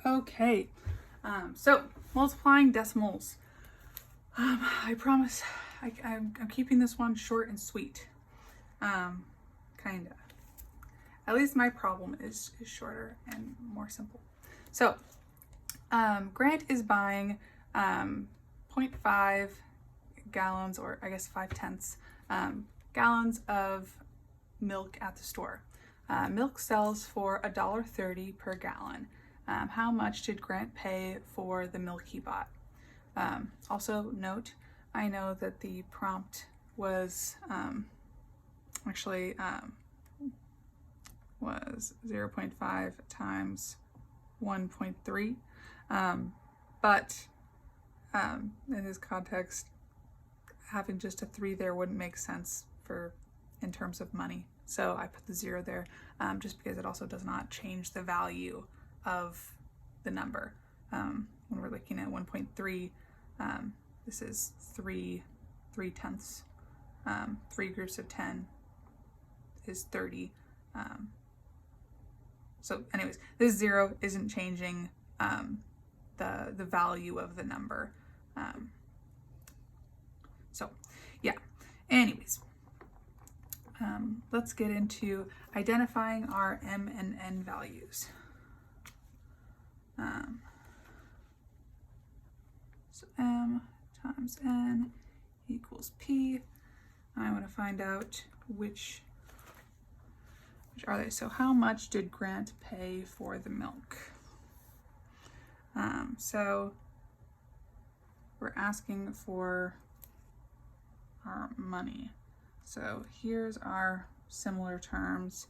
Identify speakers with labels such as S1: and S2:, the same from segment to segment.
S1: Okay, so multiplying decimals. I promise I'm keeping this one short and sweet. Kinda. At least my problem is shorter and more simple. So, Grant is buying 0.5 gallons, or I guess 5/10 gallons of milk at the store. Milk sells for $1.30 per gallon. How much did Grant pay for the milk he bought? Also note, I know that the prompt was was 0.5 times 1.3, but in this context, having just a 3 there wouldn't make sense in terms of money. So I put the 0 there just because it also does not change the value of the number. When we're looking at 1.3, this is 3/10. 3 groups of 10 is 30. So anyways, this 0 isn't changing the value of the number. So yeah, anyways, let's get into identifying our M and N values. So M times N equals P. I want to find out which are they. So how much did Grant pay for the milk? So we're asking for our money. So here's our similar terms.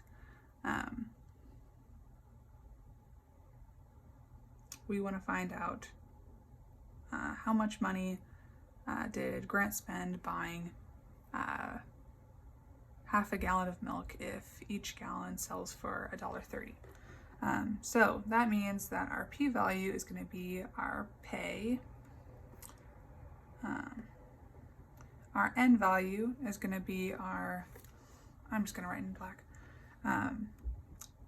S1: We want to find out how much money did Grant spend buying half a gallon of milk if each gallon sells for $1.30. So that means that our p-value is going to be our pay. Our n value is going to be our, I'm just going to write in black,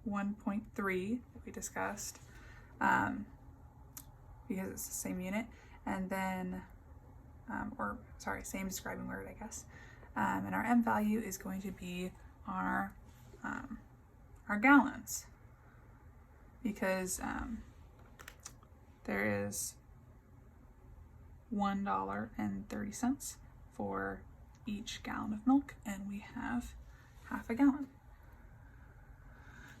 S1: 1.3 that we discussed, because it's the same unit, and then, same describing word, I guess. And our m value is going to be our gallons, because there is $1.30 for each gallon of milk, and we have half a gallon.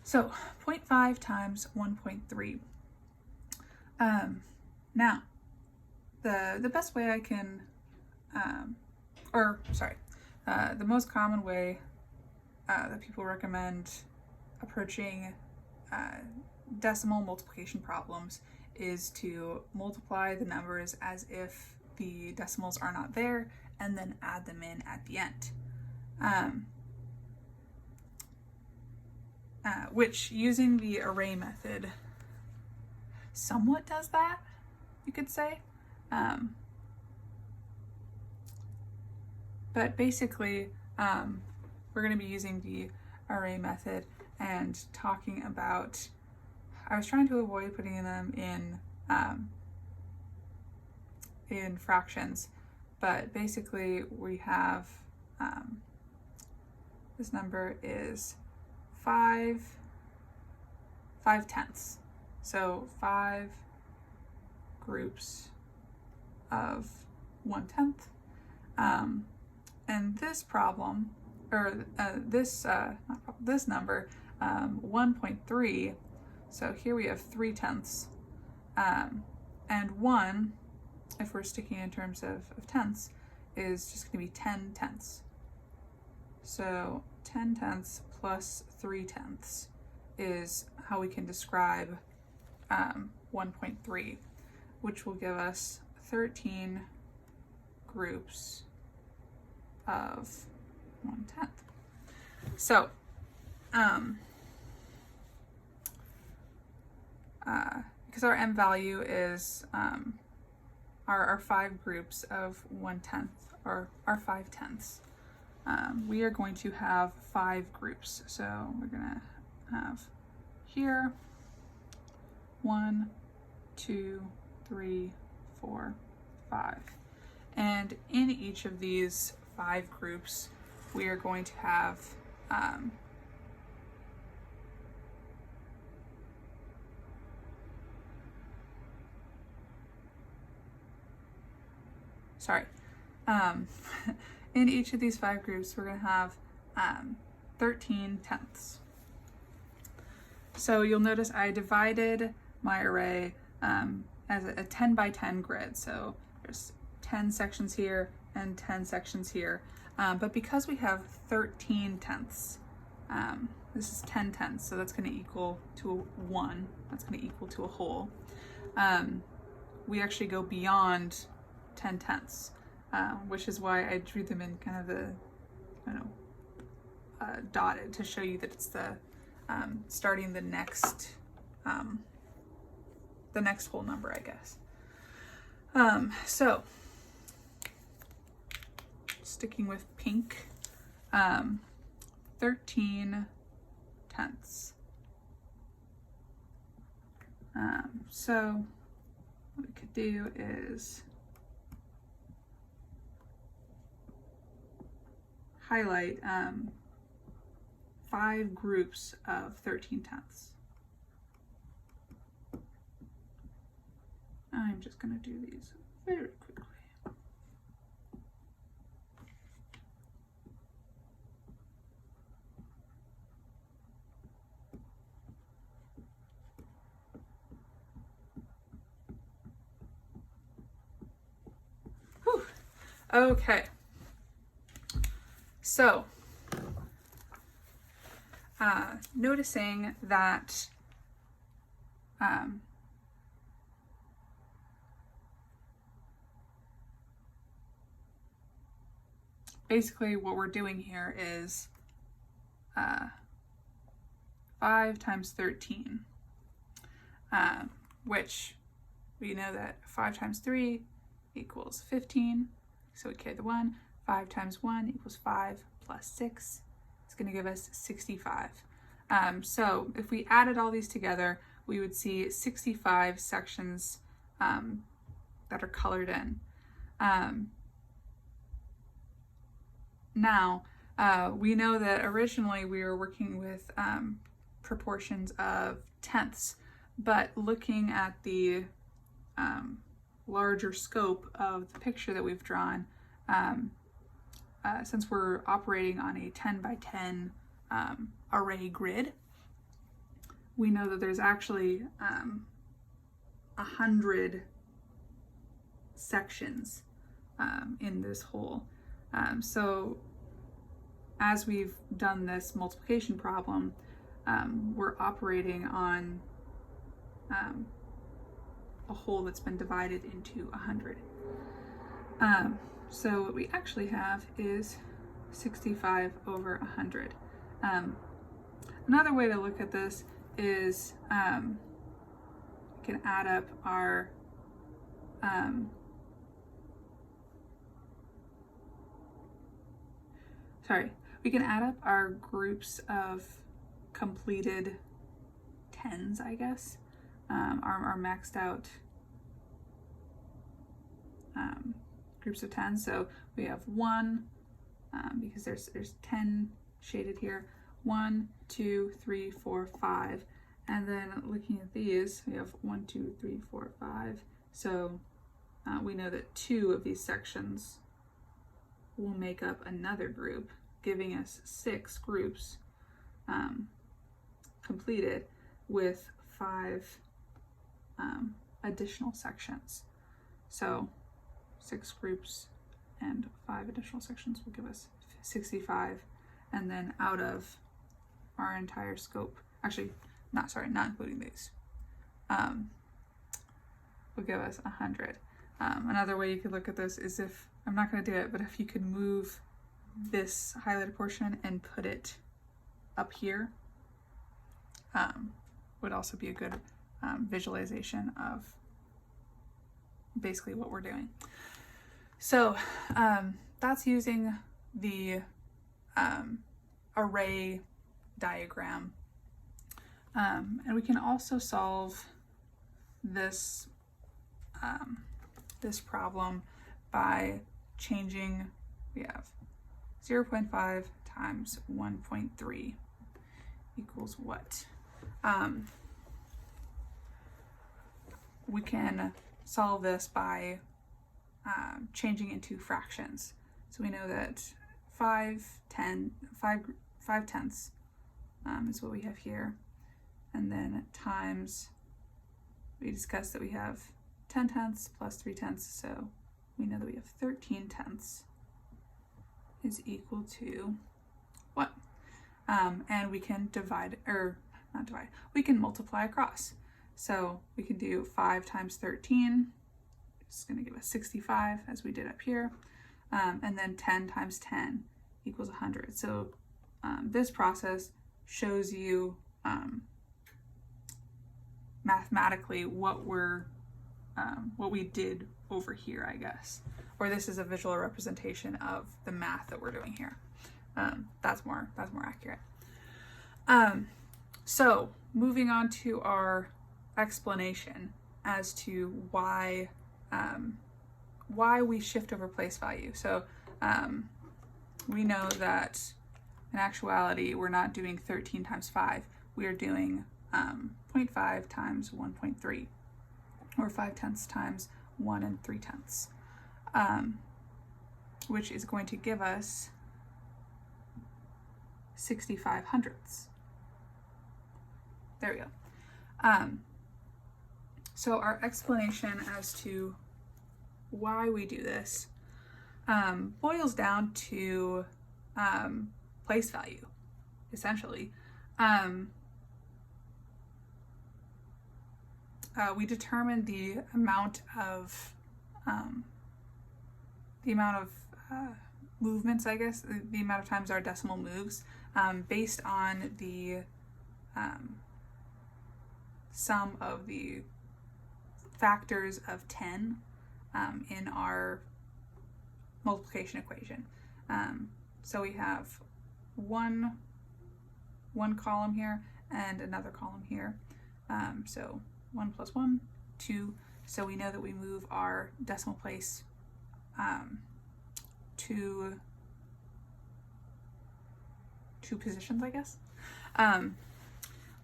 S1: So 0.5 times 1.3. Now, the best way I can, the most common way that people recommend approaching decimal multiplication problems is to multiply the numbers as if the decimals are not there and then add them in at the end. Which, using the array method, somewhat does that, you could say. But basically, we're going to be using the array method and talking about, I was trying to avoid putting them in fractions, but basically we have, this number is 5/10. So 5 groups of 1/10. And this problem, or this number, 1.3, so here we have 3/10. And 1, if we're sticking in terms of tenths, is just going to be 10/10. So 10/10 plus 3/10 is how we can describe 1.3, which will give us 13 groups of 1/10. So, because our m value is our 5 groups of 1/10, or our 5/10, we are going to have 5 groups. So we're going to have here 1, 2, 3, 4, 5. And in each of these 5 groups, we are going to have in each of these 5 groups, we're going to have 13 tenths. So you'll notice I divided my array as a 10 by 10 grid. So there's 10 sections here and 10 sections here. But because we have 13 tenths, this is 10 tenths, so that's going to equal to 1. That's going to equal to a whole. We actually go beyond 10 tenths, which is why I drew them in kind of the, dotted to show you that it's the starting the next whole number, I guess. So sticking with pink, 13 tenths. So what we could do is highlight 5 groups of 13 tenths. I'm just going to do these very quickly. Whew. Okay. So, noticing that basically what we're doing here is 5 times 13, which we know that 5 times 3 equals 15, so we carry the 1. 5 times 1 equals 5 plus 6. It's going to give us 65. So if we added all these together, we would see 65 sections that are colored in. Now, we know that originally we were working with proportions of tenths, but looking at the larger scope of the picture that we've drawn, since we're operating on a 10 by 10 array grid, we know that there's actually 100 sections in this whole. So as we've done this multiplication problem, we're operating on a whole that's been divided into 100. So what we actually have is 65 over 100. Another way to look at this is we can add up our we can add up our groups of completed tens, I guess, our maxed out groups of 10. So we have 1, because there's 10 shaded here, 1, 2, 3, 4, 5. And then looking at these, we have 1, 2, 3, 4, 5. So we know that 2 of these sections will make up another group, giving us 6 groups completed with 5 additional sections. So 6 groups and 5 additional sections will give us 65, and then out of our entire scope, actually not including these, will give us 100. Another way you could look at this is, if I'm not going to do it, but if you could move this highlighted portion and put it up here, would also be a good visualization of basically what we're doing. So that's using the array diagram. And we can also solve this this problem by changing. We have 0.5 times 1.3 equals what? We can solve this by changing into fractions. So we know that 5 tenths is what we have here. And then times, we discussed that we have 10 tenths plus 3 tenths, so we know that we have 13 tenths is equal to what? And we can divide, or not divide, we can multiply across. So we can do 5 times 13, it's going to give us 65 as we did up here, and then 10 times 10 equals 100. So this process shows you mathematically what we did over here, I guess. Or this is a visual representation of the math that we're doing here. That's more accurate. So moving on to our explanation as to why we shift over place value. So we know that in actuality we're not doing 13 times 5. We are doing 0.5 times 1.3, or 5 tenths times 1 3/10, which is going to give us 65 hundredths. There we go. So our explanation as to why we do this boils down to place value, essentially. We determine the amount of movements, I guess, the amount of times our decimal moves, based on the sum of the factors of 10 in our multiplication equation. So we have one column here and another column here. So 1 plus 1, 2. So we know that we move our decimal place two positions, I guess.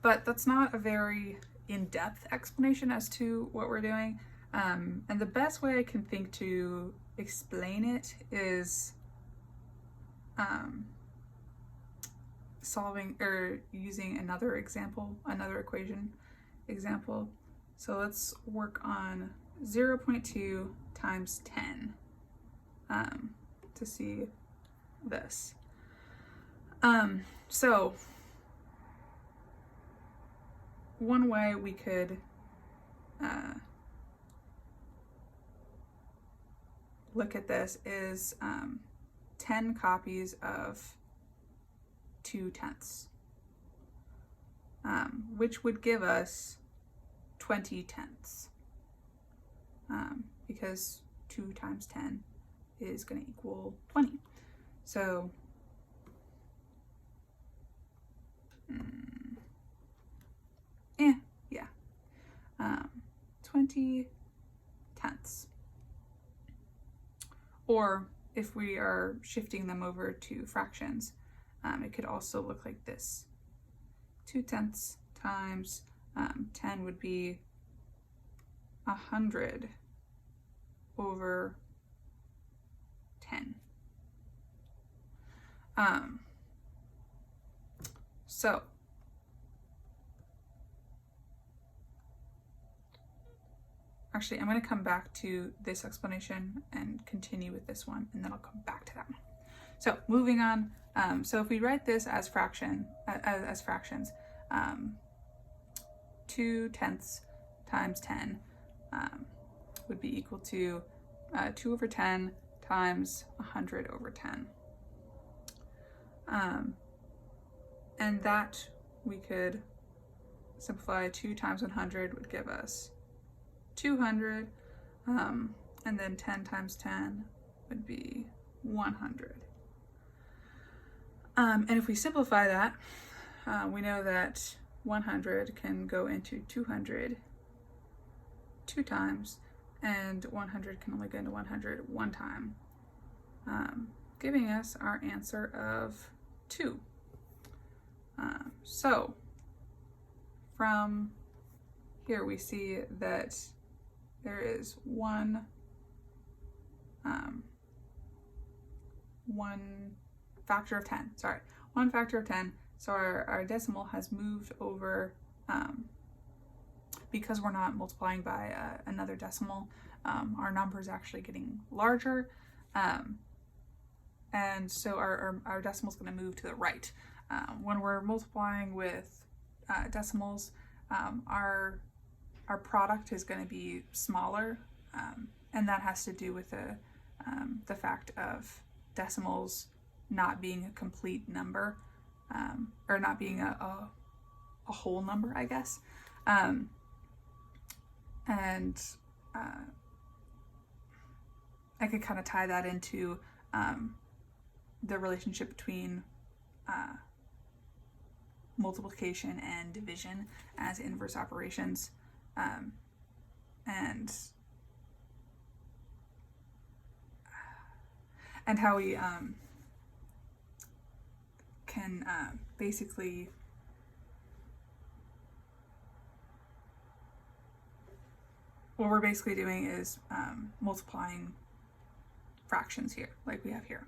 S1: But that's not a very in-depth explanation as to what we're doing. And the best way I can think to explain it is solving or using another example, another equation example. So let's work on 0.2 times 10 to see this. So one way we could look at this is 10 copies of 2 tenths, which would give us 20 tenths, because 2 times 10 is going to equal 20. So 20 tenths. Or if we are shifting them over to fractions, it could also look like this. 2 tenths times 10 would be 100 over 10. So actually, I'm going to come back to this explanation and continue with this one, and then I'll come back to that one. So moving on, so if we write this as fractions, 2 tenths times 10 would be equal to 2 over 10 times 100 over 10. And that we could simplify. 2 times 100 would give us 200, and then 10 times 10 would be 100. And if we simplify that, we know that 100 can go into 200, 2 times, and 100 can only go into 100 one time, giving us our answer of 2. So from here we see that there is one factor of 10, one factor of 10. So our decimal has moved over, because we're not multiplying by another decimal, our number is actually getting larger, and so our decimal is going to move to the right. When we're multiplying with decimals, our product is going to be smaller, and that has to do with the fact of decimals not being a complete number, or not being a whole number, I guess. And I could kind of tie that into the relationship between multiplication and division as inverse operations, and how we can basically what we're basically doing is multiplying fractions here, like we have here,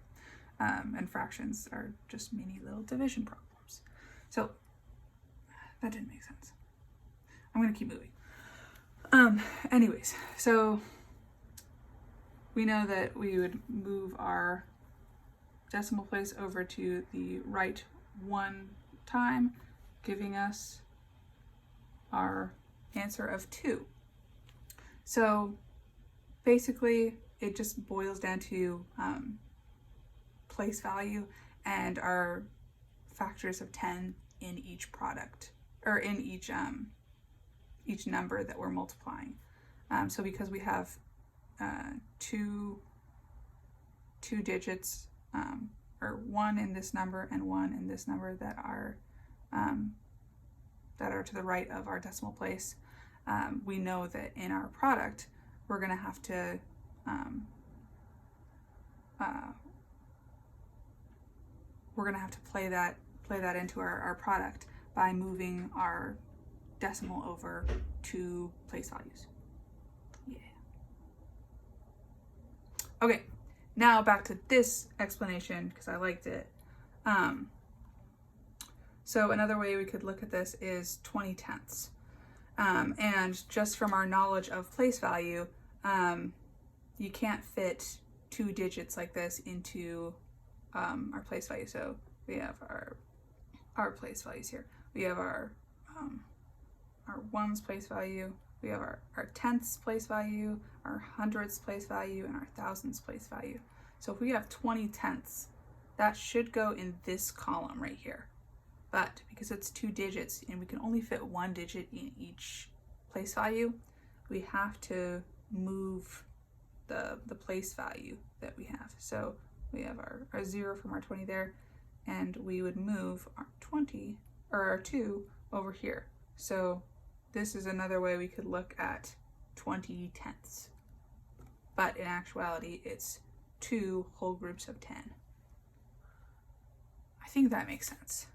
S1: and fractions are just mini little division problems. So that didn't make sense. I'm going to keep moving. Anyways, so we know that we would move our decimal place over to the right 1 time, giving us our answer of 2. So basically it just boils down to place value and our factors of 10 in each product, or in each number that we're multiplying. So because we have two digits, or 1 in this number and 1 in this number that are to the right of our decimal place, we know that in our product we're going to have to play that into our product by moving our decimal over 2 place values. Yeah. Okay, now back to this explanation because I liked it. So another way we could look at this is 20 tenths. And just from our knowledge of place value, you can't fit 2 digits like this into our place value. So we have our place values here. We have our ones place value, we have our tenths place value, our hundredths place value, and our thousandths place value. So if we have 20 tenths, that should go in this column right here. But because it's 2 digits and we can only fit 1 digit in each place value, we have to move the place value that we have. So we have our 0 from our 20 there, and we would move our 20 or our 2 over here. So this is another way we could look at 20 tenths. But in actuality, it's 2 whole groups of 10. I think that makes sense.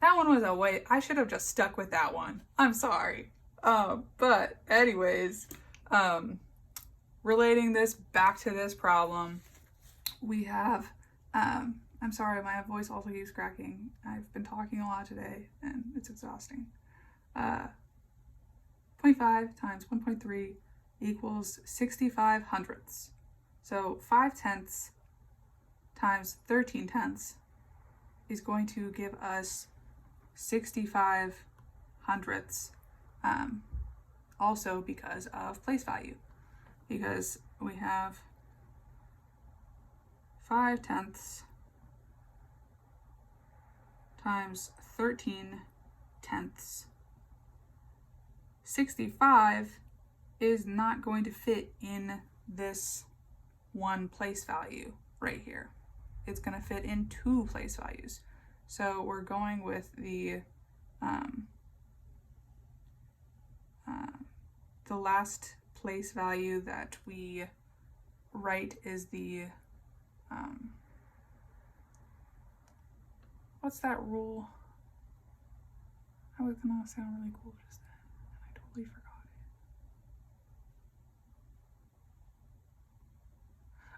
S1: That one was a way, I should have just stuck with that one. I'm sorry. But anyways, relating this back to this problem, we have, I'm sorry, my voice also keeps cracking. I've been talking a lot today and it's exhausting. 0.5 times 1.3 equals 65 hundredths. So 5 tenths times 13 tenths is going to give us 65 hundredths, also because of place value, because we have 5 tenths times 13 tenths. 65 is not going to fit in this one place value right here. It's going to fit in 2 place values. So we're going with the last place value that we write is the, what's that rule? I was gonna sound really cool just then, and I totally forgot it.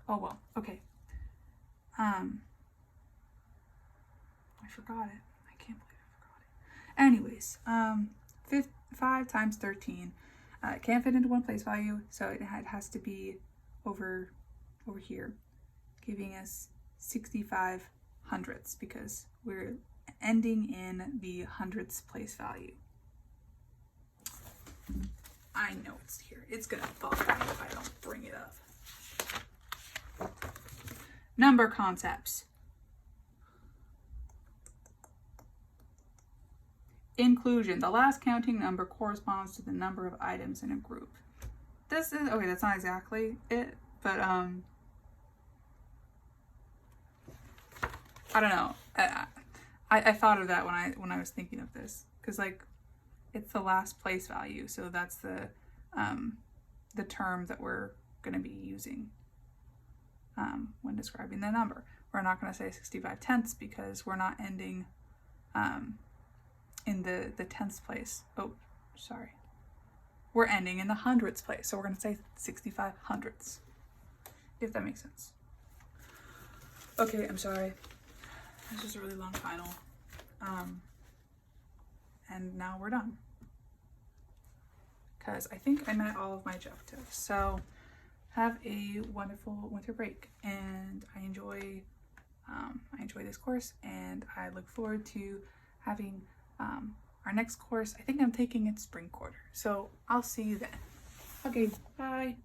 S1: Oh well, okay. I forgot it. I can't believe I forgot it. Anyways, 5 times 13. It can't fit into one place value, so it has to be over here, giving us 65 hundredths because we're ending in the hundredths place value. I know it's here. It's gonna bother me if I don't bring it up. Number concepts. Inclusion. The last counting number corresponds to the number of items in a group. This is, okay, that's not exactly it, but I don't know. I thought of that when I was thinking of this, because like it's the last place value, so that's the term that we're going to be using when describing the number. We're not going to say 65 tenths because we're not ending in the tenths place. Oh, sorry. We're ending in the hundredths place, so we're going to say 65 hundredths, if that makes sense. Okay, I'm sorry. This was a really long final. And now we're done. Because I think I met all of my objectives. So have a wonderful winter break, and I enjoy this course, and I look forward to having our next course. I think I'm taking it spring quarter. So I'll see you then. Okay, bye.